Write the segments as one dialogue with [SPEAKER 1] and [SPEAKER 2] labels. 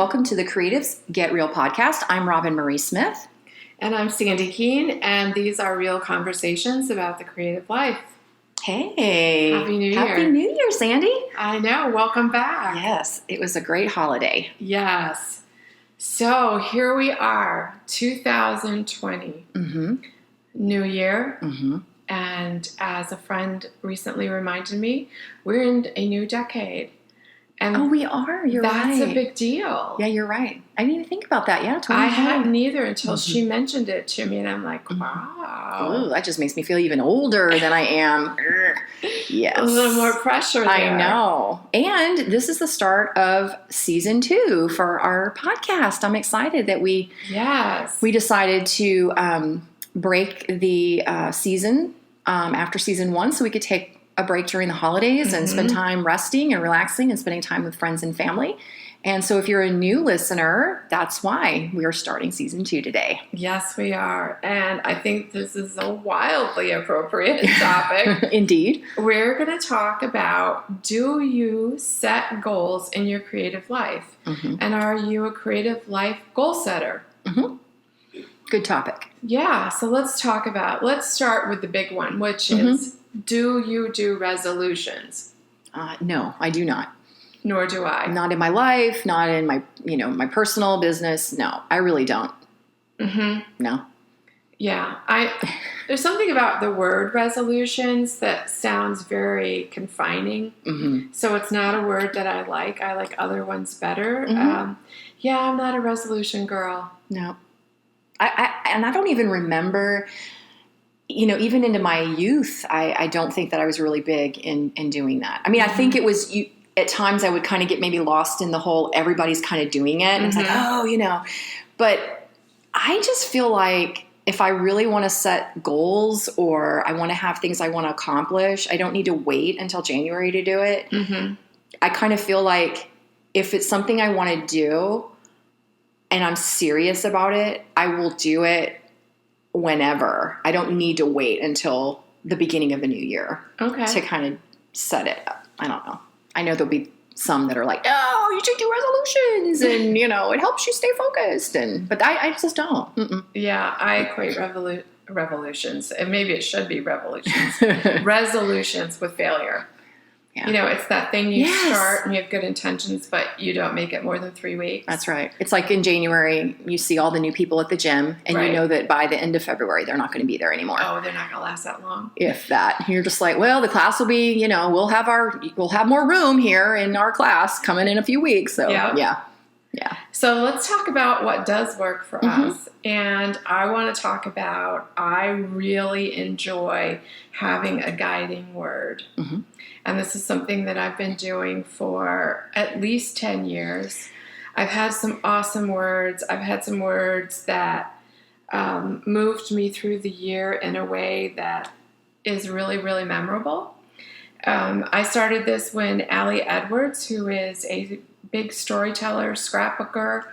[SPEAKER 1] welcome to the Creatives Get Real podcast. I'm Roben-Marie Smith.
[SPEAKER 2] And I'm Sandi Keene, and these are real conversations about the creative life.
[SPEAKER 1] Hey.
[SPEAKER 2] Happy New Year.
[SPEAKER 1] Happy New Year, Sandi.
[SPEAKER 2] I know. Welcome back.
[SPEAKER 1] Yes, it was a great holiday.
[SPEAKER 2] Yes. So here we are, 2020.
[SPEAKER 1] Mm-hmm.
[SPEAKER 2] New Year.
[SPEAKER 1] Mm-hmm.
[SPEAKER 2] And as a friend recently reminded me, we're in a new decade. And
[SPEAKER 1] we are. You're right.
[SPEAKER 2] That's a big deal.
[SPEAKER 1] Yeah, you're right. I didn't even think about that. Yeah, totally.
[SPEAKER 2] I hadn't either until she mentioned it to me, and I'm like, wow.
[SPEAKER 1] Ooh, that just makes me feel even older than I am. Yes.
[SPEAKER 2] A little more pressure there.
[SPEAKER 1] I know. And this is the start of season 2 for our podcast. I'm excited that we decided to break the season after season 1 so we could take a break during the holidays and spend time resting and relaxing and spending time with friends and family. And so if you're a new listener, that's why we are starting season 2 today.
[SPEAKER 2] Yes, we are. And I think this is a wildly appropriate topic.
[SPEAKER 1] Indeed.
[SPEAKER 2] We're going to talk about, do you set goals in your creative life? Mm-hmm. And are you a creative life goal setter?
[SPEAKER 1] Mm-hmm. Good topic.
[SPEAKER 2] Yeah. So let's start with the big one, which is, do you do resolutions?
[SPEAKER 1] No, I do not.
[SPEAKER 2] Nor do I.
[SPEAKER 1] Not in my life, not in my, my personal business. No, I really don't.
[SPEAKER 2] Mm-hmm.
[SPEAKER 1] No.
[SPEAKER 2] Yeah. There's something about the word resolutions that sounds very confining. Mm-hmm. So it's not a word that I like. I like other ones better. Mm-hmm. I'm not a resolution girl.
[SPEAKER 1] No. I don't even remember, even into my youth, I don't think that I was really big in doing that. I mean, I think it was, at times I would kind of get maybe lost in the whole, everybody's kind of doing it. And it's like, but I just feel like if I really want to set goals or I want to have things I want to accomplish, I don't need to wait until January to do it. Mm-hmm. I kind of feel like if it's something I want to do and I'm serious about it, I will do it whenever. I don't need to wait until the beginning of the new year to kind of set it up. I don't know. I know there'll be some that are like, oh, you should do resolutions and, it helps you stay focused. But I just don't. Mm-mm.
[SPEAKER 2] Yeah, I equate revolutions, and maybe it should be revolutions, resolutions with failure. Yeah. It's that thing you start and you have good intentions, but you don't make it more than 3 weeks.
[SPEAKER 1] That's right. It's like in January, you see all the new people at the gym, and you know that by the end of February, they're not going to be there anymore.
[SPEAKER 2] Oh, they're not going to last that long.
[SPEAKER 1] If that. You're just like, well, the class will be, we'll have more room here in our class coming in a few weeks. So, yeah.
[SPEAKER 2] So let's talk about what does work for us. And I want to talk about, I really enjoy having a guiding word. Mm-hmm. And this is something that I've been doing for at least 10 years. I've had some awesome words. I've had some words that moved me through the year in a way that is really, really memorable. I started this when Allie Edwards, who is a big storyteller, scrapbooker,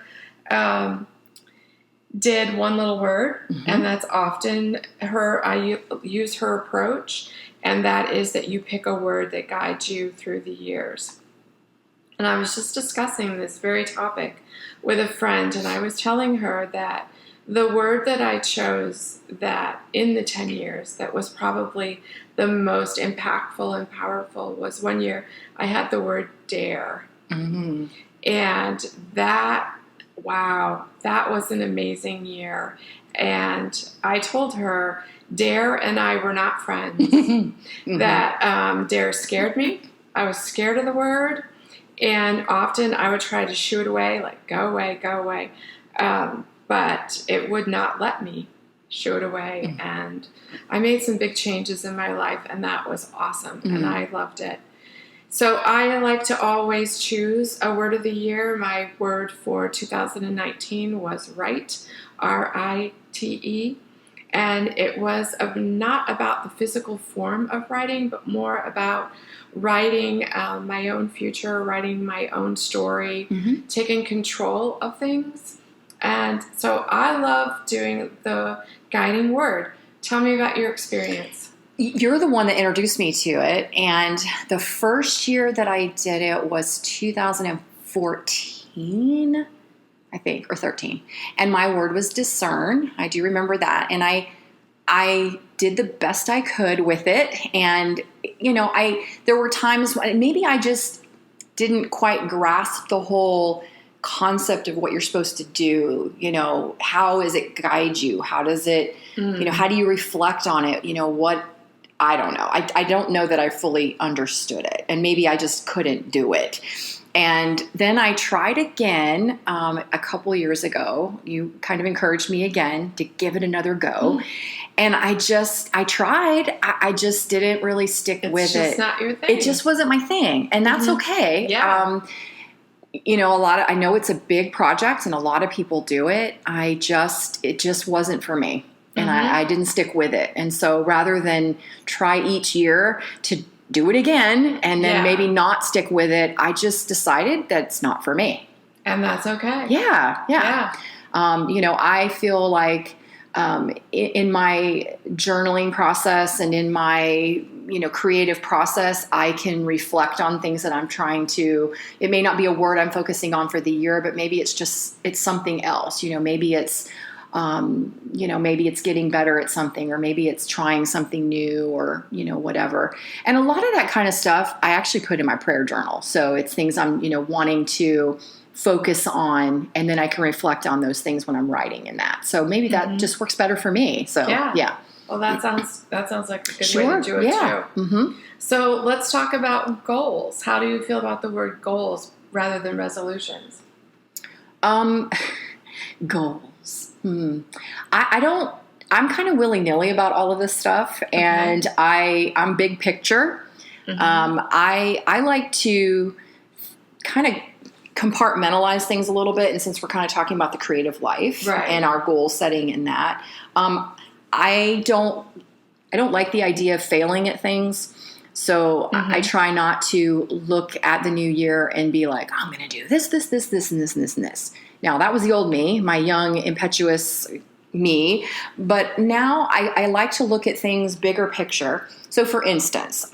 [SPEAKER 2] did one little word, and that's often I use her approach, and that is that you pick a word that guides you through the years. And I was just discussing this very topic with a friend, and I was telling her that the word that I chose that in the 10 years that was probably the most impactful and powerful was one year I had the word dare. Mm-hmm. And that was an amazing year. And I told her, Dare and I were not friends. Mm-hmm. That Dare scared me. I was scared of the word. And often I would try to shoo it away, like, go away, go away. But it would not let me shoo it away. Mm-hmm. And I made some big changes in my life, and that was awesome. Mm-hmm. And I loved it. So I like to always choose a word of the year. My word for 2019 was write, R-I-T-E. And it was not about the physical form of writing, but more about writing my own future, writing my own story, taking control of things. And so I love doing the guiding word. Tell me about your experience.
[SPEAKER 1] You're the one that introduced me to it. And the first year that I did it was 2014. I think, or 13. And my word was discern. I do remember that. And I did the best I could with it. And, there were times when maybe I just didn't quite grasp the whole concept of what you're supposed to do. How does it guide you? How does it, how do you reflect on it? I don't know. I don't know that I fully understood it. And maybe I just couldn't do it. And then I tried again a couple years ago. You kind of encouraged me again to give it another go. And I tried. I just didn't really stick with it. It's just
[SPEAKER 2] not your thing.
[SPEAKER 1] It just wasn't my thing. And that's okay.
[SPEAKER 2] Yeah.
[SPEAKER 1] I know it's a big project and a lot of people do it. It just wasn't for me. And I didn't stick with it. And so rather than try each year to do it again and then maybe not stick with it, I just decided that's not for me.
[SPEAKER 2] And that's okay.
[SPEAKER 1] Yeah. I feel like in my journaling process and in my creative process, I can reflect on things that I'm trying to. It may not be a word I'm focusing on for the year, but maybe it's something else. Maybe it's maybe it's getting better at something, or maybe it's trying something new, or, whatever. And a lot of that kind of stuff I actually put in my prayer journal. So it's things I'm, wanting to focus on, and then I can reflect on those things when I'm writing in that. So maybe that just works better for me. So, yeah.
[SPEAKER 2] Well, that sounds like a good way to do it too. Mm-hmm. So let's talk about goals. How do you feel about the word goals rather than resolutions?
[SPEAKER 1] Goals. I don't, I'm kind of willy-nilly about all of this stuff, and I'm big picture. I like to kind of compartmentalize things a little bit. And since we're kind of talking about the creative life and our goal setting in that, I don't like the idea of failing at things. So I try not to look at the new year and be like, I'm going to do this, and this, and this. Now, that was the old me, my young, impetuous me. But now I like to look at things bigger picture. So, for instance,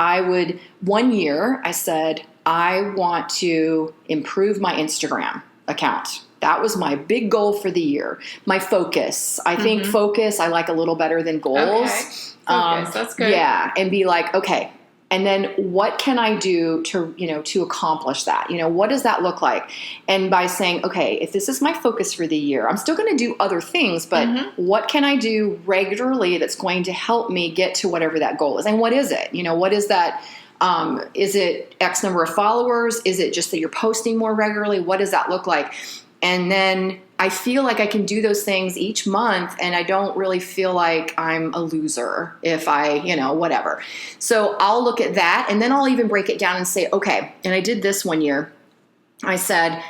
[SPEAKER 1] one year I said, I want to improve my Instagram account. That was my big goal for the year. My focus. I think focus I like a little better than goals.
[SPEAKER 2] Okay. Focus, that's good.
[SPEAKER 1] Yeah, and be like, okay, and then what can I do to accomplish that? What does that look like? And by saying, okay, if this is my focus for the year, I'm still going to do other things, but what can I do regularly that's going to help me get to whatever that goal is? And what is it? What is that? Is it X number of followers? Is it just that you're posting more regularly? What does that look like? And then I feel like I can do those things each month, and I don't really feel like I'm a loser if I, whatever. So I'll look at that, and then I'll even break it down and say, okay, and I did this one year. I said,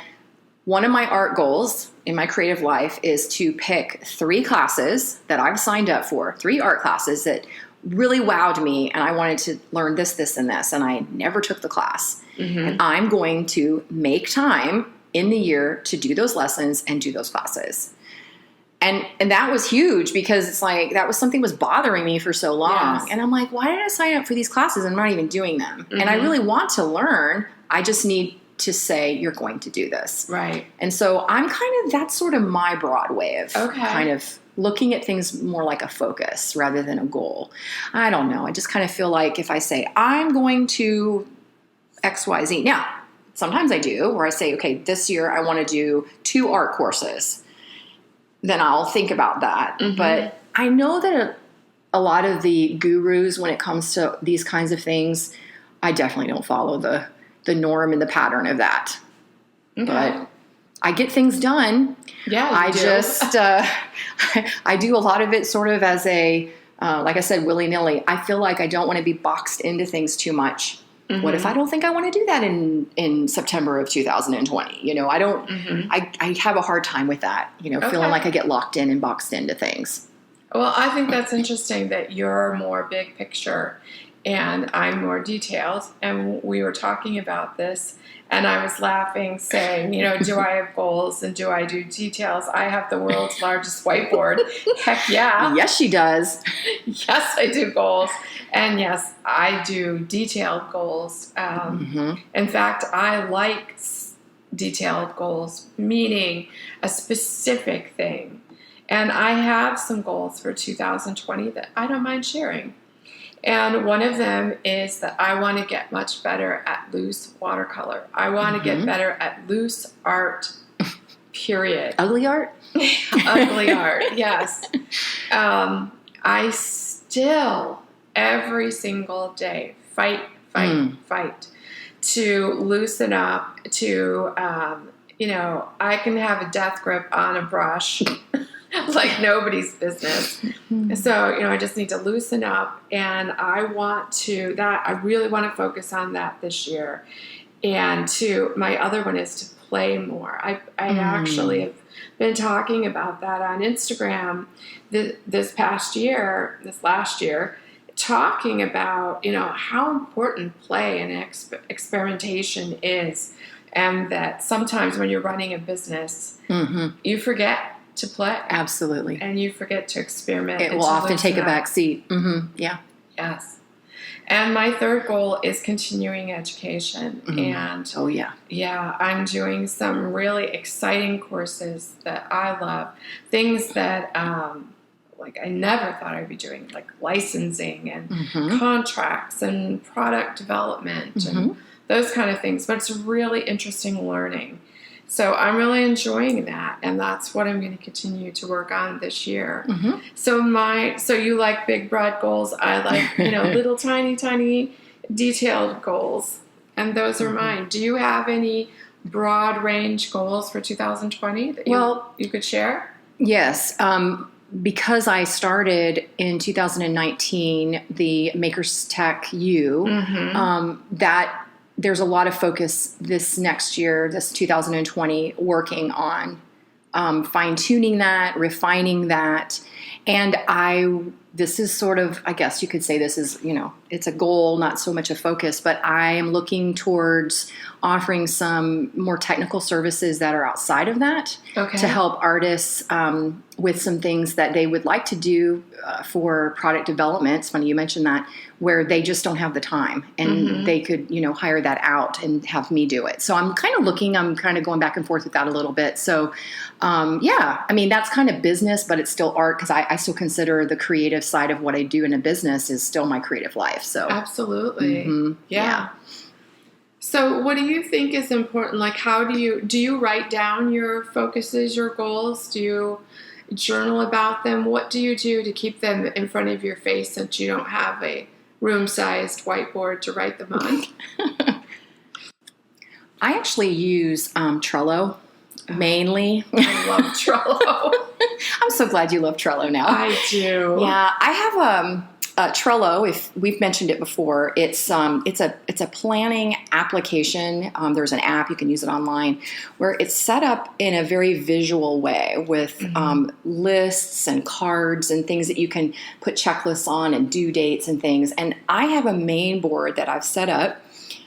[SPEAKER 1] one of my art goals in my creative life is to pick 3 classes that I've signed up for, 3 art classes that really wowed me, and I wanted to learn this, and this, and I never took the class. And I'm going to make time in the year to do those lessons and do those classes. And that was huge, because it's like, that was something was bothering me for so long. Yes. And I'm like, why did I sign up for these classes and I'm not even doing them? And I really want to learn. I just need to say, you're going to do this.
[SPEAKER 2] Right.
[SPEAKER 1] And so that's sort of my broad way of kind of looking at things more like a focus rather than a goal. I don't know. I just kind of feel like if I say, I'm going to XYZ. Now, sometimes I do, where I say, okay, this year I want to do 2 art courses. Then I'll think about that. But I know that a lot of the gurus, when it comes to these kinds of things, I definitely don't follow the norm and the pattern of that. Okay. But I get things done.
[SPEAKER 2] Yeah,
[SPEAKER 1] I do a lot of it sort of as a, like I said, willy-nilly. I feel like I don't want to be boxed into things too much. What if I don't think I want to do that in September of 2020? I don't, I have a hard time with that, feeling like I get locked in and boxed into things.
[SPEAKER 2] Well, I think that's interesting that you're more big picture and I'm more detailed. And we were talking about this, and I was laughing, saying, do I have goals and do I do details? I have the world's largest whiteboard. Heck yeah.
[SPEAKER 1] Yes, she does.
[SPEAKER 2] Yes, I do goals. And yes, I do detailed goals. In fact, I like detailed goals, meaning a specific thing. And I have some goals for 2020 that I don't mind sharing. And one of them is that I want to get much better at loose watercolor. I want to get better at loose art, period.
[SPEAKER 1] Ugly art?
[SPEAKER 2] Ugly art, yes. I still, every single day, fight to loosen up, to, I can have a death grip on a brush like nobody's business. So, I just need to loosen up, and I really want to focus on that this year. And my other one is to play more. I actually have been talking about that on Instagram this last year, talking about, how important play and experimentation is, and that sometimes when you're running a business, you forget to play.
[SPEAKER 1] Absolutely.
[SPEAKER 2] And you forget to experiment.
[SPEAKER 1] It will often take a back seat. Yeah.
[SPEAKER 2] Yes. And my third goal is continuing education. And yeah, I'm doing some really exciting courses that I love. Things that I never thought I'd be doing, like licensing and contracts and product development and those kind of things. But it's really interesting learning. So I'm really enjoying that, and that's what I'm going to continue to work on this year. So you like big, broad goals. I like, little, tiny, detailed goals, and those are mine. Do you have any broad range goals for 2020 that you could share?
[SPEAKER 1] Yes. Because I started in 2019, the Makers Tech U, that there's a lot of focus this next year, this 2020, working on fine-tuning that, refining that. And this is sort of, I guess you could say this is, it's a goal, not so much a focus, but I am looking towards offering some more technical services that are outside of that to help artists with some things that they would like to do for product development. It's funny you mentioned that, where they just don't have the time, and they could, hire that out and have me do it. So I'm kind of going back and forth with that a little bit. So that's kind of business, but it's still art, because I still consider the creative side of what I do in a business is still my creative life. So
[SPEAKER 2] absolutely. Yeah. So what do you think is important? Like, how do you write down your focuses, your goals? Do you journal about them? What do you do to keep them in front of your face, since you don't have a room-sized whiteboard to write them on?
[SPEAKER 1] I actually use Trello mainly.
[SPEAKER 2] I love Trello.
[SPEAKER 1] I'm so glad you love Trello now.
[SPEAKER 2] I do.
[SPEAKER 1] Yeah, I have Trello. If we've mentioned it before, it's a planning application. There's an app, you can use it online, where it's set up in a very visual way with lists and cards and things that you can put checklists on and due dates and things. And I have a main board that I've set up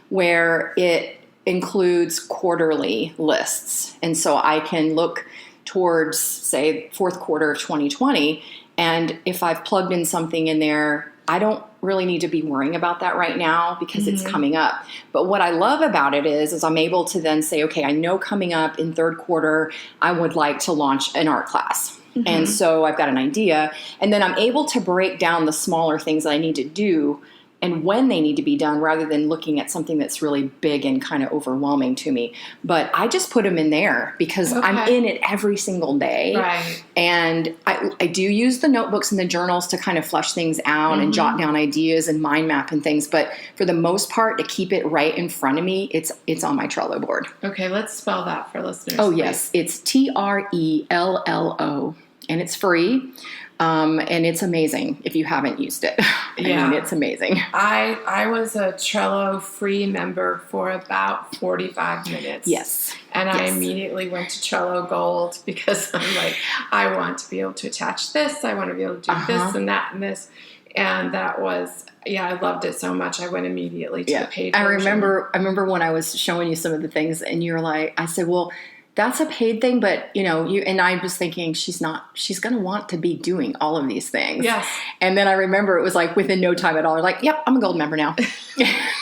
[SPEAKER 1] where it includes quarterly lists. And so I can look towards, say, fourth quarter of 2020, and if I've plugged in something in there, I don't really need to be worrying about that right now because it's coming up. But what I love about it is I'm able to then say, okay, I know coming up in third quarter, I would like to launch an art class. And so I've got an idea, and then I'm able to break down the smaller things that I need to do and when they need to be done, rather than looking at something that's really big and kind of overwhelming to me. But I just put them in there because I'm in it every single day.
[SPEAKER 2] Right.
[SPEAKER 1] And I do use the notebooks and the journals to kind of flesh things out and jot down ideas and mind map and things. But for the most part, to keep it right in front of me, it's on my Trello board.
[SPEAKER 2] Okay, let's spell that for listeners.
[SPEAKER 1] Oh,
[SPEAKER 2] please.
[SPEAKER 1] Yes. It's Trello, and it's free. And it's amazing if you haven't used it. I mean, it's amazing.
[SPEAKER 2] I was a Trello free member for about 45 minutes.
[SPEAKER 1] Yes.
[SPEAKER 2] And I immediately went to Trello Gold because I'm like, I want to be able to attach this. I want to be able to do this and that and this. And that was, I loved it so much. I went immediately to the paid version.
[SPEAKER 1] I remember when I was showing you some of the things and you're like, I said, well, that's a paid thing, but and I was thinking she's going to want to be doing all of these things.
[SPEAKER 2] Yes.
[SPEAKER 1] And then I remember it was like within no time at all. Like, yep, I'm a gold member now.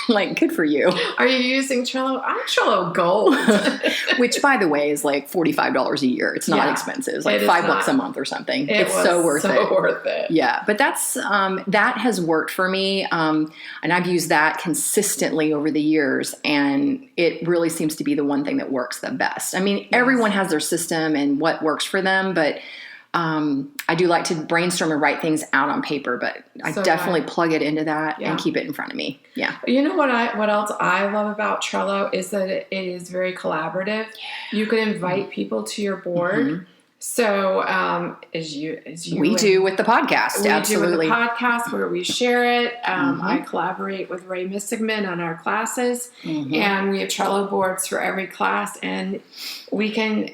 [SPEAKER 1] Like, good for you.
[SPEAKER 2] Are you using Trello? I'm Trello Gold.
[SPEAKER 1] Which, by the way, is like $45 a year. It's not expensive. It's like $5 a month or something. It's so worth it. Yeah. But that's, that has worked for me. And I've used that consistently over the years. And it really seems to be the one thing that works the best. I mean, everyone has their system and what works for them, but I do like to brainstorm and write things out on paper, but I definitely plug it into that and keep it in front of me. Yeah.
[SPEAKER 2] You know what else I love about Trello is that it is very collaborative. You can invite people to your board. Mm-hmm. So, as you
[SPEAKER 1] we do with the podcast, absolutely.
[SPEAKER 2] We do with the podcast where we share it. I collaborate with Ray Missigman on our classes, and we have Trello boards for every class, and we can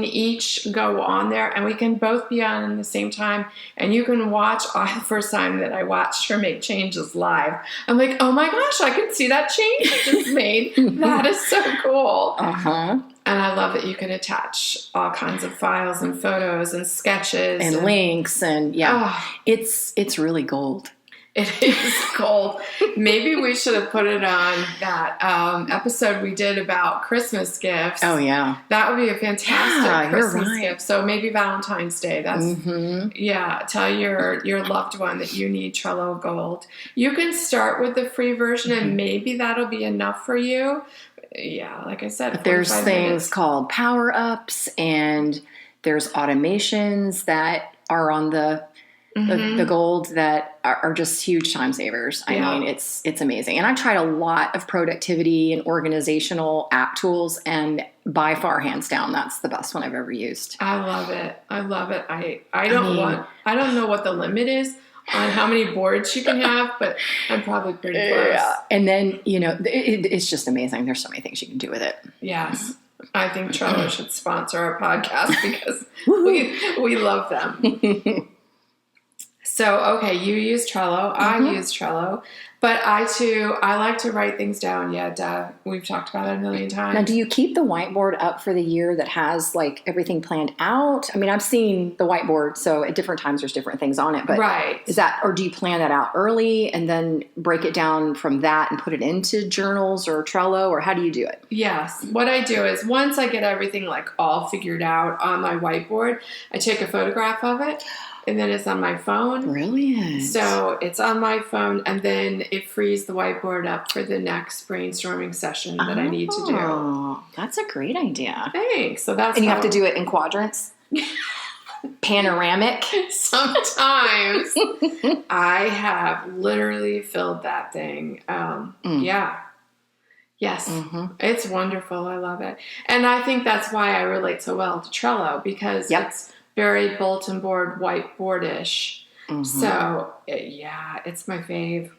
[SPEAKER 2] each go on there, and we can both be on at the same time, and you can watch. The first time that I watched her make changes live, I'm like, oh my gosh, I can see that change you just made. That is so cool. And I love that you can attach all kinds of files and photos and sketches
[SPEAKER 1] and links and it's really gold.
[SPEAKER 2] It is gold. Maybe we should have put it on that episode we did about Christmas gifts.
[SPEAKER 1] Oh yeah,
[SPEAKER 2] that would be a fantastic Christmas gift. So maybe Valentine's Day. That's tell your loved one that you need Trello Gold. You can start with the free version, and maybe that'll be enough for you. Yeah, like I said,
[SPEAKER 1] there's things called power-ups, and there's automations that are on the gold that are just huge time savers. I mean, it's amazing. And I tried a lot of productivity and organizational app tools, and by far, hands down, that's the best one I've ever used.
[SPEAKER 2] I love it. I don't know what the limit is on how many boards you can have, but I'm probably pretty close. Yeah.
[SPEAKER 1] And then, it's just amazing. There's so many things you can do with it.
[SPEAKER 2] Yes. I think Trello should sponsor our podcast because we love them. So, okay, you use Trello. I use Trello. But I like to write things down. Yeah, we've talked about it a million times.
[SPEAKER 1] Now, do you keep the whiteboard up for the year that has like everything planned out? I mean, I've seen the whiteboard, so at different times there's different things on it. But is that, or do you plan that out early and then break it down from that and put it into journals or Trello, or how do you do it?
[SPEAKER 2] Yes. What I do is once I get everything like all figured out on my whiteboard, I take a photograph of it. And then it's on my phone.
[SPEAKER 1] Brilliant.
[SPEAKER 2] So it's on my phone, and then it frees the whiteboard up for the next brainstorming session that I need to do.
[SPEAKER 1] Oh, that's a great idea.
[SPEAKER 2] Thanks. So that's
[SPEAKER 1] and you have to do it in quadrants? Panoramic?
[SPEAKER 2] Sometimes. I have literally filled that thing. Yeah. Yes. It's wonderful. I love it. And I think that's why I relate so well to Trello, because it's very bulletin board, whiteboard-ish. So, it's my fave.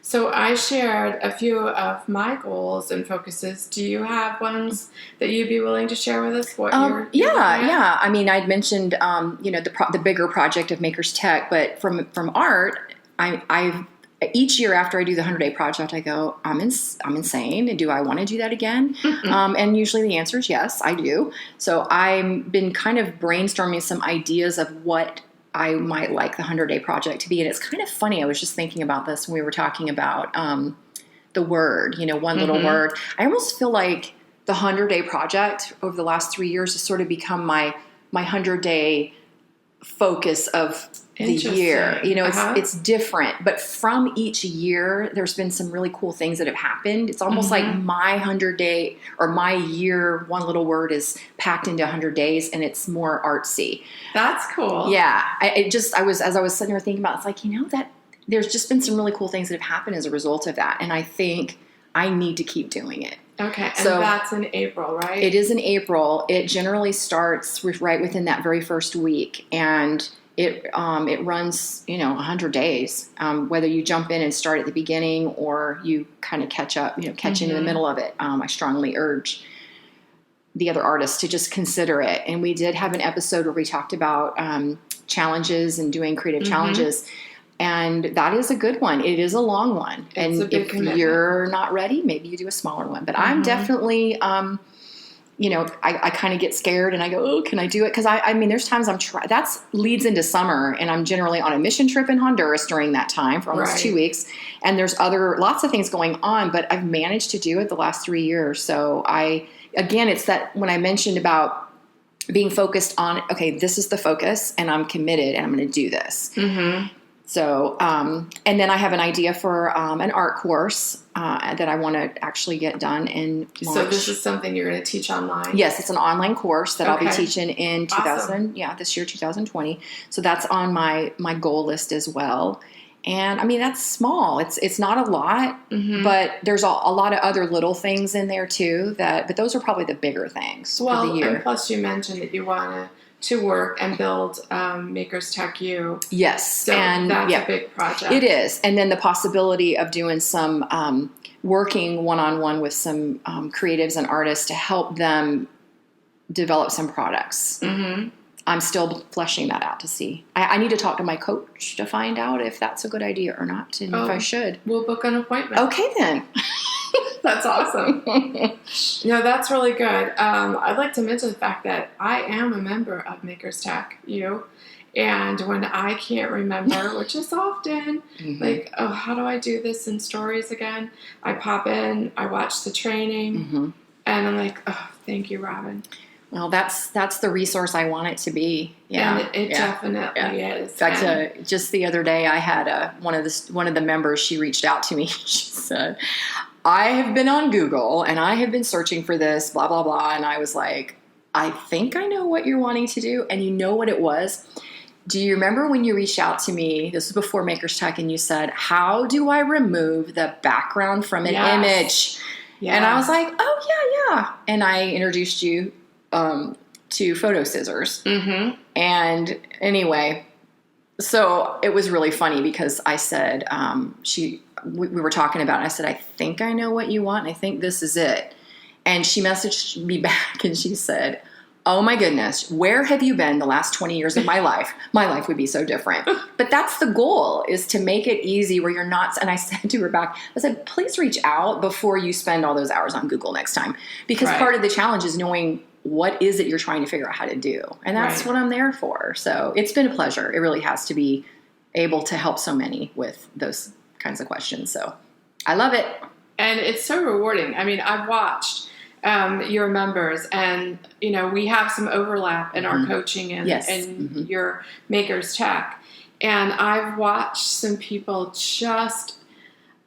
[SPEAKER 2] So I shared a few of my goals and focuses. Do you have ones that you'd be willing to share with us?
[SPEAKER 1] Yeah. I mean, I'd mentioned, the bigger project of Maker's Tech, but from art, I've each year after I do the 100-day project, I go, I'm insane. Do I want to do that again? And usually the answer is yes, I do. So I've been kind of brainstorming some ideas of what I might like the 100-day project to be. And it's kind of funny. I was just thinking about this when we were talking about the word, one little word. I almost feel like the 100-day project over the last 3 years has sort of become my 100-day focus of the year. It's different, but from each year there's been some really cool things that have happened. It's almost like my 100-day or my year one little word is packed into 100 days, and it's more artsy.
[SPEAKER 2] That's cool.
[SPEAKER 1] Yeah. As I was sitting there thinking about it, it's like, that there's just been some really cool things that have happened as a result of that, and I think I need to keep doing it.
[SPEAKER 2] Okay, and so that's in April, right?
[SPEAKER 1] It is in April. It generally starts right within that very first week, and it runs 100 days. Whether you jump in and start at the beginning or you kind of catch up, catch in the middle of it. I strongly urge the other artists to just consider it. And we did have an episode where we talked about challenges and doing creative challenges. And that is a good one. It is a long one. And if you're not ready, maybe you do a smaller one. But I'm definitely, I kind of get scared and I go, oh, can I do it? Because I mean, there's times that leads into summer, and I'm generally on a mission trip in Honduras during that time for almost 2 weeks. And there's lots of things going on, but I've managed to do it the last 3 years. So again, it's that when I mentioned about being focused on, okay, this is the focus and I'm committed and I'm going to do this. Mm-hmm. So, and then I have an idea for an art course that I want to actually get done in March.
[SPEAKER 2] So this is something you're going to teach online?
[SPEAKER 1] Yes, it's an online course that I'll be teaching in
[SPEAKER 2] Awesome.
[SPEAKER 1] this year, 2020. So that's on my goal list as well. And I mean, that's small. It's not a lot, but there's a lot of other little things in there too. But those are probably the bigger things for the year.
[SPEAKER 2] And plus you mentioned that you want to work and build Makers Tech U.
[SPEAKER 1] Yes.
[SPEAKER 2] So and that's a big project.
[SPEAKER 1] It is. And then the possibility of doing some working one-on-one with some creatives and artists to help them develop some products. Mm-hmm. I'm still fleshing that out to see. I need to talk to my coach to find out if that's a good idea or not, and if I should.
[SPEAKER 2] We'll book an appointment.
[SPEAKER 1] Okay, then.
[SPEAKER 2] That's awesome. No, that's really good. I'd like to mention the fact that I am a member of Makers Tech U, and when I can't remember, which is often, like, oh, how do I do this in stories again? I pop in, I watch the training, and I'm like, oh, thank you, Robin.
[SPEAKER 1] Well, that's the resource I want it to be. Yeah,
[SPEAKER 2] and it definitely is.
[SPEAKER 1] In fact, just the other day, I had one of the members. She reached out to me. She said, "I have been on Google and I have been searching for this, blah blah blah." And I was like, "I think I know what you're wanting to do." And you know what it was? Do you remember when you reached out to me? This was before Makers Tech, and you said, "How do I remove the background from an image?" Yeah. And I was like, "Oh yeah." And I introduced you to photo scissors. Mm-hmm. And anyway, so it was really funny because I said, we were talking about it. I said, "I think I know what you want. And I think this is it." And she messaged me back and she said, "Oh my goodness, where have you been the last 20 years of my life? My life would be so different." But that's the goal, is to make it easy where you're not. And I said to her back, I said, "Please reach out before you spend all those hours on Google next time." Because part of the challenge is knowing what is it you're trying to figure out how to do. And that's what I'm there for. So it's been a pleasure. It really has to be able to help so many with those kinds of questions. So I love it.
[SPEAKER 2] And it's so rewarding. I mean, I've watched your members, and we have some overlap in our coaching and your Makers Tech. And I've watched some people just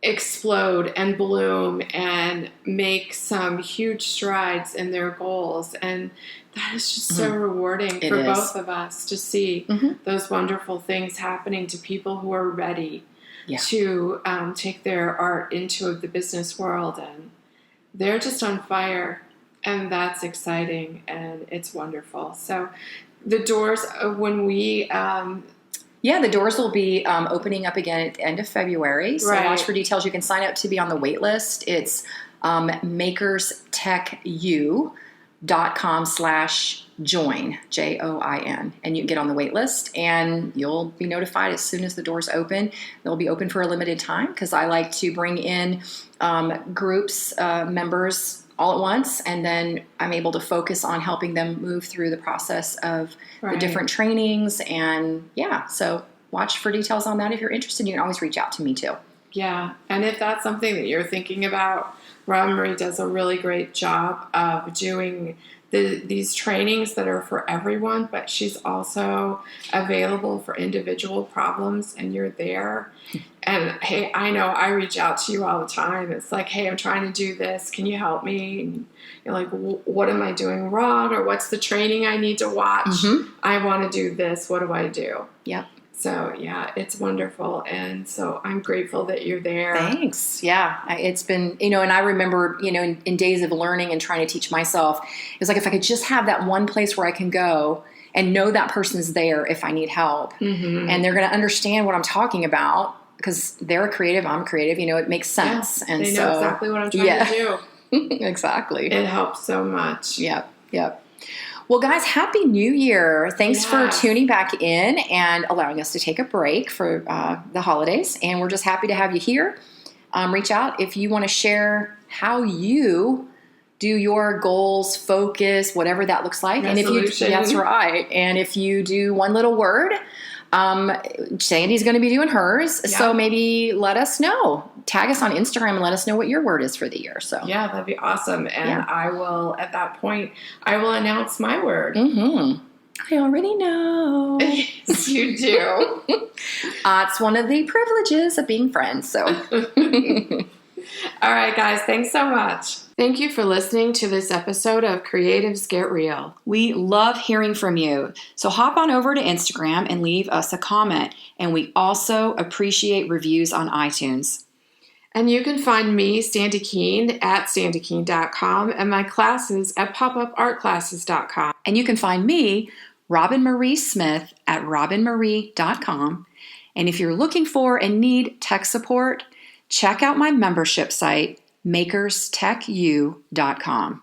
[SPEAKER 2] explode and bloom and make some huge strides in their goals, and that is just so rewarding for both of us to see those wonderful things happening to people who are ready to take their art into the business world, and they're just on fire, and that's exciting and it's wonderful. So the doors, when we
[SPEAKER 1] the doors will be opening up again at the end of February. So watch for details. You can sign up to be on the wait list. It's makerstechu.com/join, JOIN. And you can get on the wait list and you'll be notified as soon as the doors open. They'll be open for a limited time because I like to bring in groups, members all at once, and then I'm able to focus on helping them move through the process of the different trainings. And so watch for details on that. If you're interested, you can always reach out to me too.
[SPEAKER 2] Yeah, and if that's something that you're thinking about, Roben-Marie does a really great job of doing these trainings that are for everyone, but she's also available for individual problems, and you're there. And hey, I know I reach out to you all the time. It's like, hey, I'm trying to do this. Can you help me? And you're like, what am I doing wrong? Or what's the training I need to watch? I want to do this. What do I do?
[SPEAKER 1] Yep.
[SPEAKER 2] So, yeah, it's wonderful. And so I'm grateful that you're there.
[SPEAKER 1] Thanks. Yeah. It's been, and I remember, in days of learning and trying to teach myself, it was like, if I could just have that one place where I can go and know that person's there if I need help. And they're going to understand what I'm talking about because they're a creative, I'm creative, it makes sense.
[SPEAKER 2] And they know exactly what I'm trying to
[SPEAKER 1] do. Exactly.
[SPEAKER 2] It helps so much.
[SPEAKER 1] Yep. Well, guys, Happy New Year. Thanks for tuning back in and allowing us to take a break for the holidays. And we're just happy to have you here. Reach out if you want to share how you do your goals, focus, whatever that looks like.
[SPEAKER 2] Resolution.
[SPEAKER 1] And if you, that's right. And if you do one little word, Sandy's going to be doing hers.
[SPEAKER 2] Yeah.
[SPEAKER 1] So maybe let us know. Tag us on Instagram and let us know what your word is for the year. So
[SPEAKER 2] yeah, that'd be awesome. And
[SPEAKER 1] Yeah.
[SPEAKER 2] I will, at that point, I will announce my word.
[SPEAKER 1] Mm-hmm. I already know.
[SPEAKER 2] Yes, you do.
[SPEAKER 1] It's one of the privileges of being friends. So,
[SPEAKER 2] all right, guys, thanks so much. Thank you for listening to this episode of Creatives Get Real.
[SPEAKER 1] we love hearing from you. So hop on over to Instagram and leave us a comment. And we also appreciate reviews on iTunes.
[SPEAKER 2] And you can find me, Sandi Keene, at sandykeene.com and my classes at popupartclasses.com.
[SPEAKER 1] And you can find me, Roben-Marie Smith, at robenmarie.com. And if you're looking for and need tech support, check out my membership site, makerstechu.com.